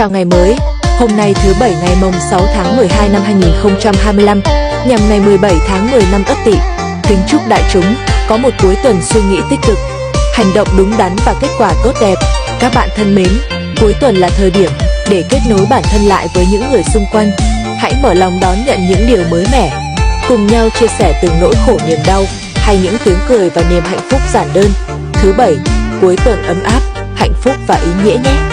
Chào ngày mới, hôm nay thứ Bảy ngày mồng 6 tháng 12 năm 2025, nhằm ngày 17 tháng 10 năm Ất Tỵ. Kính chúc đại chúng có một cuối tuần suy nghĩ tích cực, hành động đúng đắn và kết quả tốt đẹp. Các bạn thân mến, cuối tuần là thời điểm để kết nối bản thân lại với những người xung quanh. Hãy mở lòng đón nhận những điều mới mẻ, cùng nhau chia sẻ từng nỗi khổ niềm đau hay những tiếng cười và niềm hạnh phúc giản đơn. Thứ Bảy, cuối tuần ấm áp, hạnh phúc và ý nghĩa nhé!